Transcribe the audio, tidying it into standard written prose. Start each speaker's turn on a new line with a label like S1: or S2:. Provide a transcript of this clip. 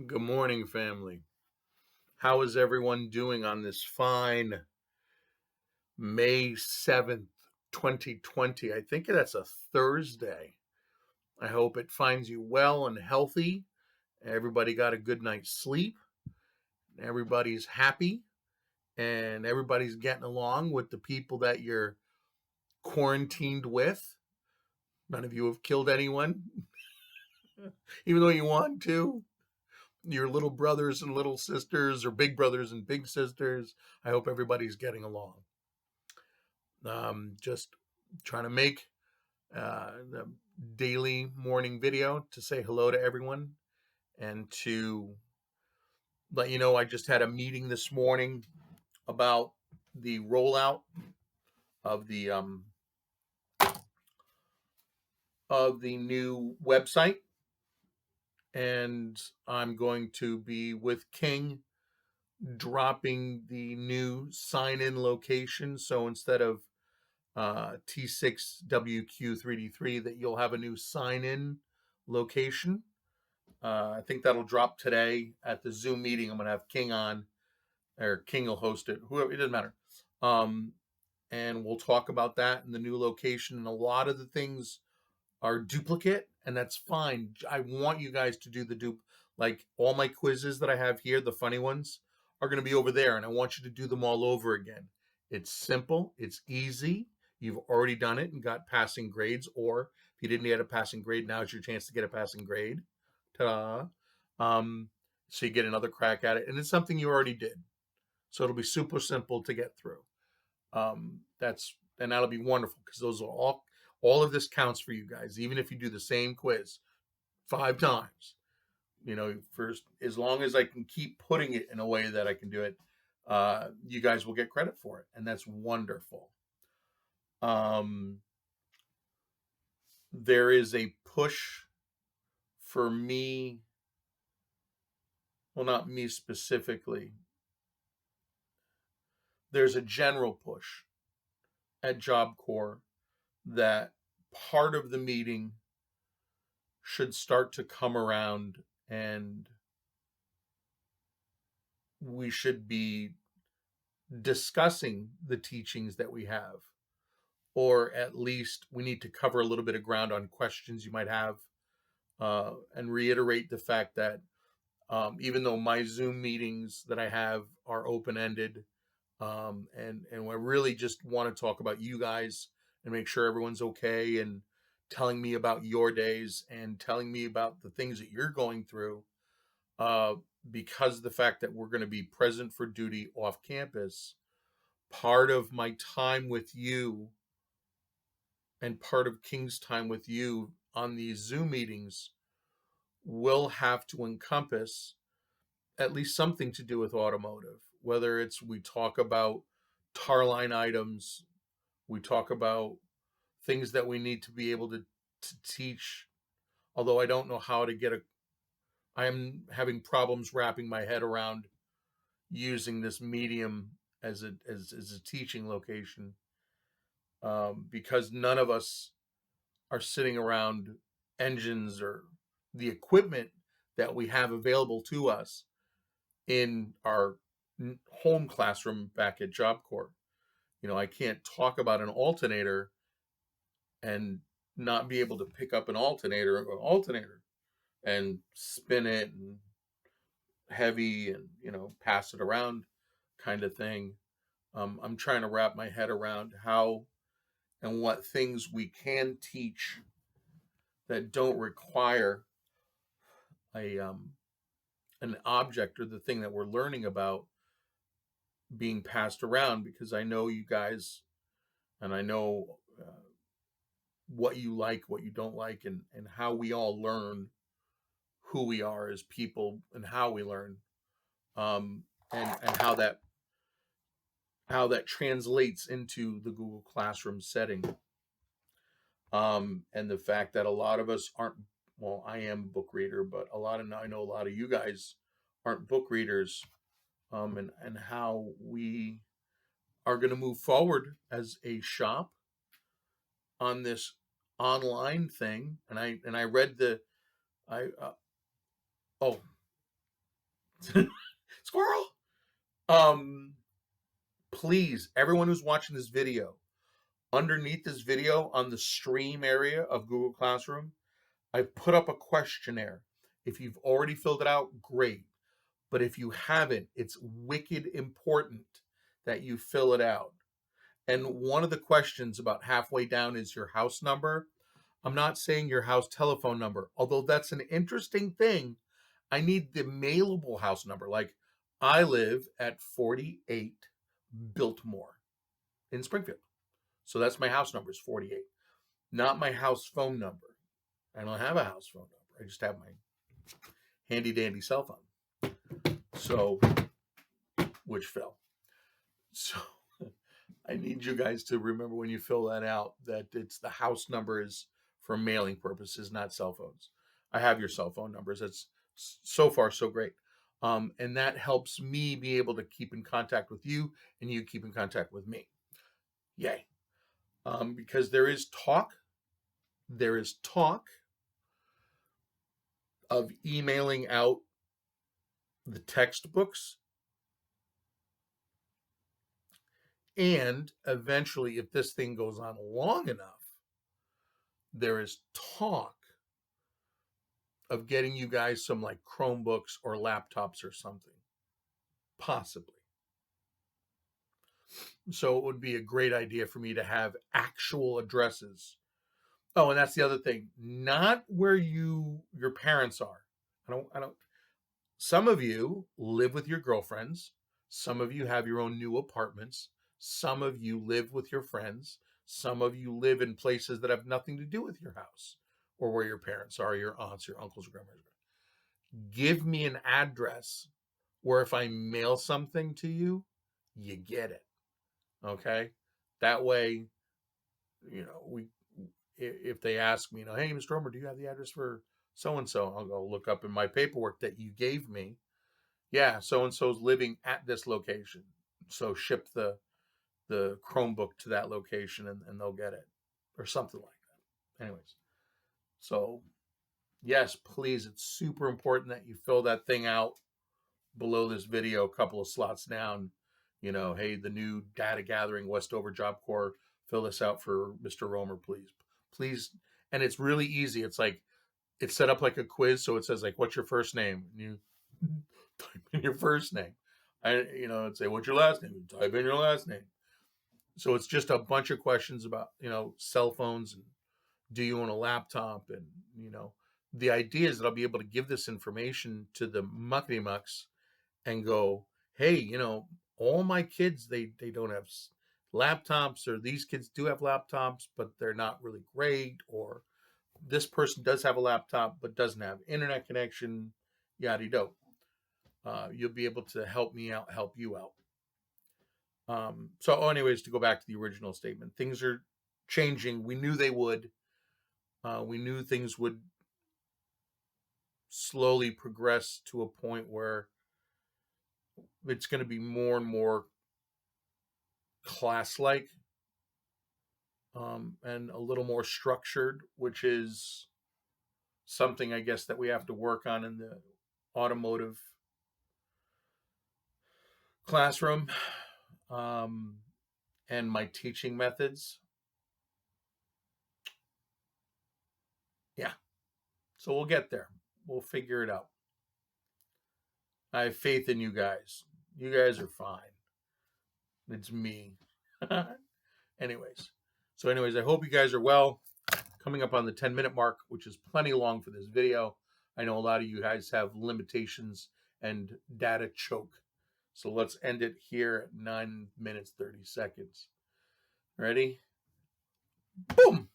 S1: Good morning, family. How is everyone doing on this fine May 7th, 2020? I think that's a Thursday. I hope it finds you well and healthy. Everybody got a good night's sleep. Everybody's happy and everybody's getting along with the people that you're quarantined with. None of you have killed anyone, even though you want to. Your little brothers and little sisters, or big brothers and big sisters. I hope everybody's getting along. Just trying to make the daily morning video to say hello to everyone and to let you know I just had a meeting this morning about the rollout of the new website, and I'm going to be with King dropping the new sign-in location. So instead of T6WQ3D3, that you'll have a new sign-in location. I think that'll drop today at the Zoom meeting. I'm going to have King on, or King will host it. Whoever, it doesn't matter. Um, and we'll talk about that in the new location. And a lot of the things are duplicate, and that's fine. I want you guys to do the dupe. Like all my quizzes that I have here, the funny ones, are going to be over there, and I want you to do them all over again. It's simple, it's easy. You've already done it and got passing grades, or if you didn't get a passing grade, now it's your chance to get a passing grade. Ta-da! So you get another crack at it, and it's something you already did. So it'll be super simple to get through. That'll be wonderful because those are all of this counts for you guys, even if you do the same quiz 5 times. First, as long as I can keep putting it in a way that I can do it, you guys will get credit for it, and that's wonderful. There is a push for me, well, not me specifically. There's a general push at Job Corps that part of the meeting should start to come around, and we should be discussing the teachings that we have, or at least we need to cover a little bit of ground on questions you might have, and reiterate the fact that even though my Zoom meetings that I have are open-ended, and I really just want to talk about you guys and make sure everyone's okay, and telling me about your days and telling me about the things that you're going through, because of the fact that we're going to be present for duty off campus. Part of my time with you and part of King's time with you on these Zoom meetings will have to encompass at least something to do with automotive, whether it's we talk about tar line items, we talk about things that we need to be able to teach, although I don't know how to I am having problems wrapping my head around using this medium as a teaching location, because none of us are sitting around engines or the equipment that we have available to us in our home classroom back at Job Corps. I can't talk about an alternator and not be able to pick up an alternator and spin it and heavy and pass it around kind of thing. I'm trying to wrap my head around how and what things we can teach that don't require a an object or the thing that we're learning about being passed around, because I know you guys, and I know what you like, what you don't like, and how we all learn who we are as people and how we learn, and how that translates into the Google Classroom setting, and the fact that a lot of us aren't. Well, I am a book reader, but I know a lot of you guys aren't book readers, and how we are going to move forward as a shop on this online thing. And I read the I oh Squirrel. Please, everyone who's watching this video, underneath this video on the stream area of Google Classroom, I've put up a questionnaire. If you've already filled it out, great. But if you haven't, it's wicked important that you fill it out. And one of the questions about halfway down is your house number. I'm not saying your house telephone number, although that's an interesting thing. I need the mailable house number. Like, I live at 48 Biltmore in Springfield. So that's my house number is 48, not my house phone number. I don't have a house phone number. I just have my handy dandy cell phone. So, which fell. So I need you guys to remember when you fill that out that it's the house number is for mailing purposes, not cell phones. I have your cell phone numbers. That's so far so great. And that helps me be able to keep in contact with you and you keep in contact with me. Yay. Because there is talk of emailing out the textbooks. And eventually, if this thing goes on long enough, there is talk of getting you guys some like Chromebooks or laptops or something, possibly. So it would be a great idea for me to have actual addresses. Oh, and that's the other thing, not where your parents are. I don't. Some of you live with your girlfriends. Some of you have your own new apartments. Some of you live with your friends. Some of you live in places that have nothing to do with your house or where your parents are, your aunts, your uncles, your grandmothers. Give me an address where if I mail something to you, you get it. Okay? That way, if they ask me, hey, Mr. Romer, do you have the address for so-and-so? I'll go look up in my paperwork that you gave me. Yeah, so-and-so's living at this location. So ship the Chromebook to that location and they'll get it or something like that. Anyways, so yes, please, it's super important that you fill that thing out below this video, a couple of slots down. Hey, the new data gathering Westover Job Corps, fill this out for Mr. Romer, please. And it's really easy. It's like, it's set up like a quiz. So it says like, what's your first name? And you type in your first name. It'd say, what's your last name? You type in your last name. So it's just a bunch of questions about, cell phones and do you own a laptop? And, the idea is that I'll be able to give this information to the muckety mucks and go, hey, all my kids, they don't have laptops, or these kids do have laptops, but they're not really great, or this person does have a laptop, but doesn't have internet connection, yada do. You'll be able to help me out, help you out. So anyways, to go back to the original statement, things are changing. We knew they would. We knew things would slowly progress to a point where it's going to be more and more class-like and a little more structured, which is something I guess that we have to work on in the automotive classroom and my teaching methods. Yeah. So we'll get there. We'll figure it out. I have faith in you guys. You guys are fine. It's me. Anyways, I hope you guys are well. Coming up on the 10-minute mark, which is plenty long for this video. I know a lot of you guys have limitations and data choke. So let's end it here at 9 minutes, 30 seconds. Ready? Boom!